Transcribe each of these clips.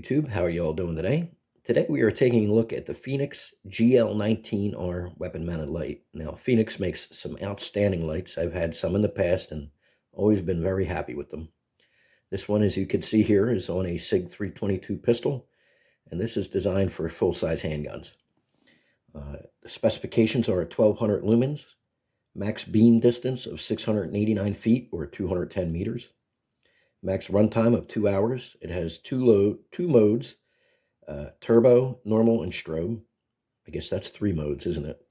YouTube. How are you all doing today? Today we are taking a look at the Fenix GL19R weapon-mounted light. Now, Fenix makes some outstanding lights. I've had some in the past and always been very happy with them. This one, as you can see here, is on a Sig 322 pistol, and this is designed for full-size handguns. The specifications are 1200 lumens, max beam distance of 689 feet or 210 meters. Max runtime of 2 hours. It has two modes, turbo, normal, and strobe. I guess that's 3 modes, isn't it?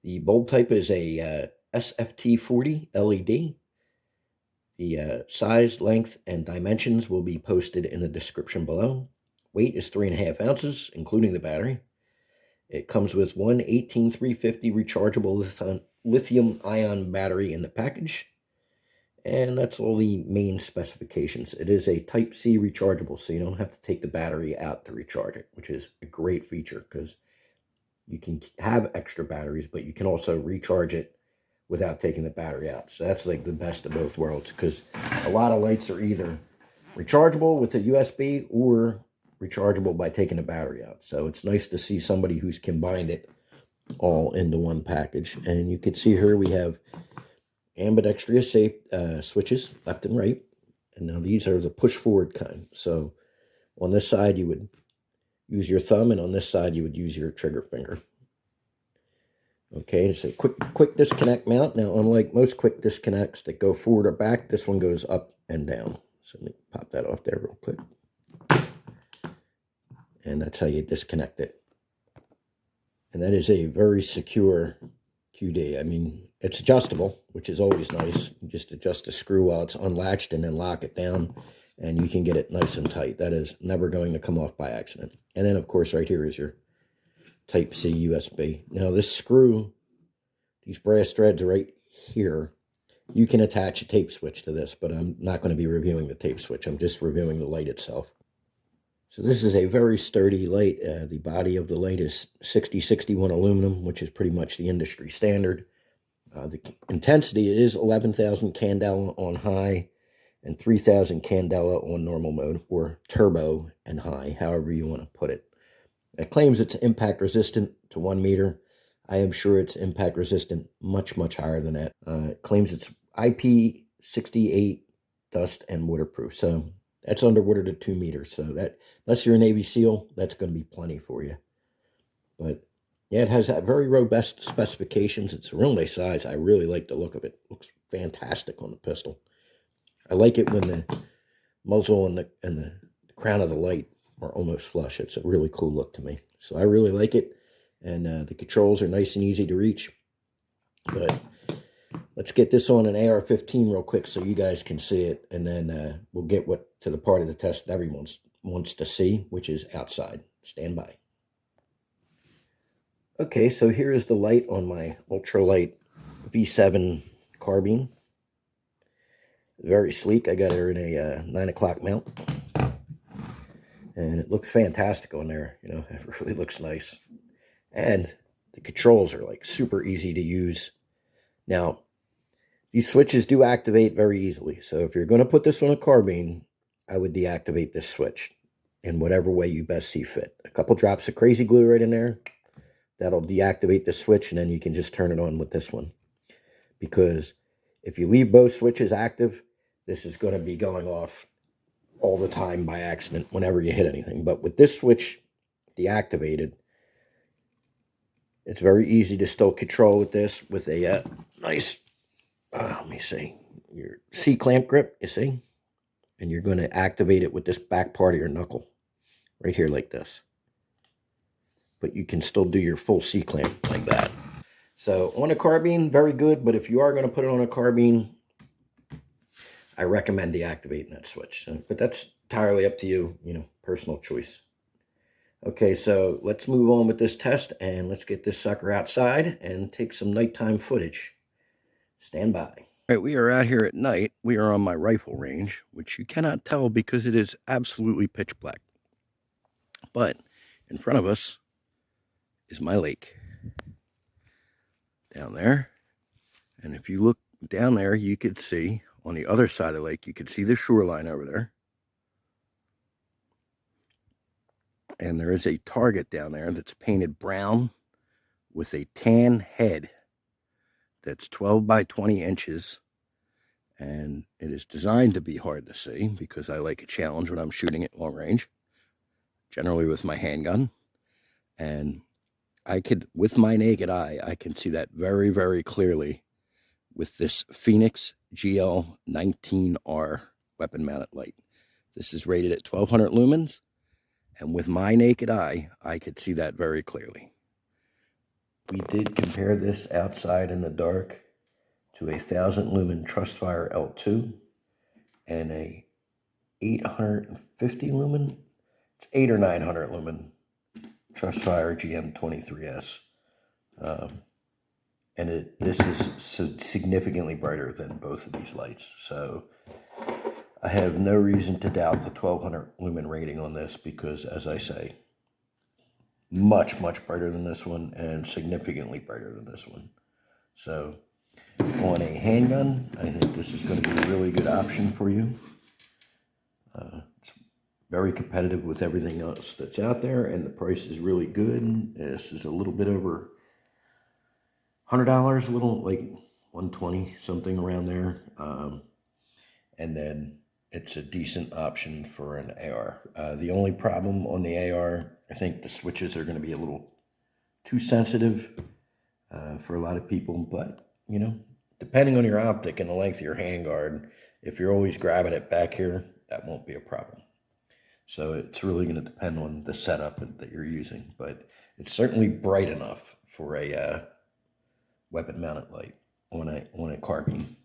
The bulb type is a SFT40 LED. The size, length, and dimensions will be posted in the description below. Weight is 3.5 ounces, including the battery. It comes with one 18350 rechargeable lithium-ion battery in the package. And that's all the main specifications. It is a Type-C rechargeable, so you don't have to take the battery out to recharge it, which is a great feature because you can have extra batteries, but you can also recharge it without taking the battery out. So that's like the best of both worlds, because a lot of lights are either rechargeable with a USB or rechargeable by taking the battery out. So it's nice to see somebody who's combined it all into one package. And you can see here we have ambidextrous switches, left and right. And now these are the push forward kind. So on this side you would use your thumb, and on this side you would use your trigger finger. Okay, it's a quick disconnect mount. Now, unlike most quick disconnects that go forward or back, this one goes up and down. So let me pop that off there real quick. And that's how you disconnect it. And that is a very secure QD. I mean, it's adjustable, which is always nice. You just adjust the screw while it's unlatched and then lock it down, and you can get it nice and tight. That is never going to come off by accident. And then, of course, right here is your Type-C USB. Now, this screw, these brass threads right here, you can attach a tape switch to this, but I'm not going to be reviewing the tape switch. I'm just reviewing the light itself. So this is a very sturdy light. The body of the light is 6061 aluminum, which is pretty much the industry standard. The intensity is 11,000 candela on high and 3,000 candela on normal mode, or turbo and high, however you want to put it. It claims it's impact resistant to 1 meter. I am sure it's impact resistant much higher than that. It claims it's IP68 dust and waterproof. So that's underwater to 2 meters. So that, unless you're a Navy SEAL, that's going to be plenty for you. But yeah, it has very robust specifications. It's a real nice size. I really like the look of it. It looks fantastic on the pistol. I like it when the muzzle and the crown of the light are almost flush. It's a really cool look to me. So I really like it. And the controls are nice and easy to reach. But let's get this on an AR-15 real quick so you guys can see it. And then we'll get to the part of the test that everyone wants to see, which is outside. Stand by. Okay, so here is the light on my ultralight V7 carbine. Very sleek. I got her in a 9 o'clock mount. And it looks fantastic on there. You know, it really looks nice. And the controls are like super easy to use. Now, these switches do activate very easily. So if you're going to put this on a carbine, I would deactivate this switch in whatever way you best see fit. A couple drops of crazy glue right in there. That'll deactivate the switch, and then you can just turn it on with this one. Because if you leave both switches active, this is going to be going off all the time by accident whenever you hit anything. But with this switch deactivated, it's very easy to still control with this with a nice, let me see, your C-clamp grip, you see? And you're going to activate it with this back part of your knuckle right here like this. But you can still do your full C-clamp like that. So on a carbine, very good. But if you are going to put it on a carbine, I recommend deactivating that switch. So, but that's entirely up to you, you know, personal choice. Okay, so let's move on with this test, and let's get this sucker outside and take some nighttime footage. Stand by. All right, we are out here at night. We are on my rifle range, which you cannot tell because it is absolutely pitch black. But in front of us is my lake down there. And if you look down there, you could see on the other side of the lake, you could see the shoreline over there. And there is a target down there that's painted brown with a tan head that's 12 by 20 inches. And it is designed to be hard to see because I like a challenge when I'm shooting at long range, generally with my handgun. And I could, with my naked eye, I can see that very, very clearly with this Fenix GL19R weapon mounted light. This is rated at 1200 lumens, and with my naked eye, I could see that very clearly. We did compare this outside in the dark to a 1000 lumen Trustfire L2 and a 850 lumen, it's 800 or 900 lumen Trustfire GM23S. And this is significantly brighter than both of these lights. So I have no reason to doubt the 1200 lumen rating on this because, as I say, much, much brighter than this one and significantly brighter than this one. So on a handgun, I think this is going to be a really good option for you. It's very competitive with everything else that's out there, and the price is really good. This is a little bit over $100, a little like 120, something around there. And then it's a decent option for an AR. The only problem on the AR, I think the switches are going to be a little too sensitive for a lot of people, but you know, depending on your optic and the length of your handguard, if you're always grabbing it back here, that won't be a problem. So it's really going to depend on the setup that you're using, but it's certainly bright enough for a weapon mounted light on a carbine,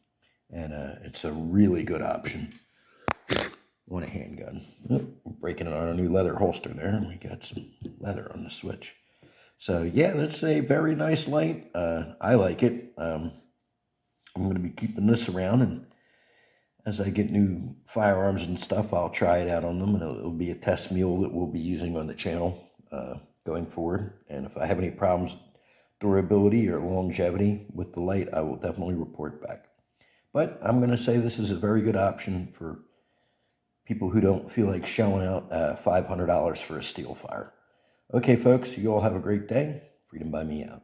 and it's a really good option on a handgun. Oh, breaking it on a new leather holster there. We got some leather on the switch. So yeah, that's a very nice light. I like it. I'm going to be keeping this around, and as I get new firearms and stuff, I'll try it out on them, and it'll be a test mule that we'll be using on the channel going forward. And if I have any problems, durability or longevity with the light, I will definitely report back. But I'm going to say this is a very good option for people who don't feel like shelling out $500 for a steel fire. Okay, folks, you all have a great day. Freedom by me out.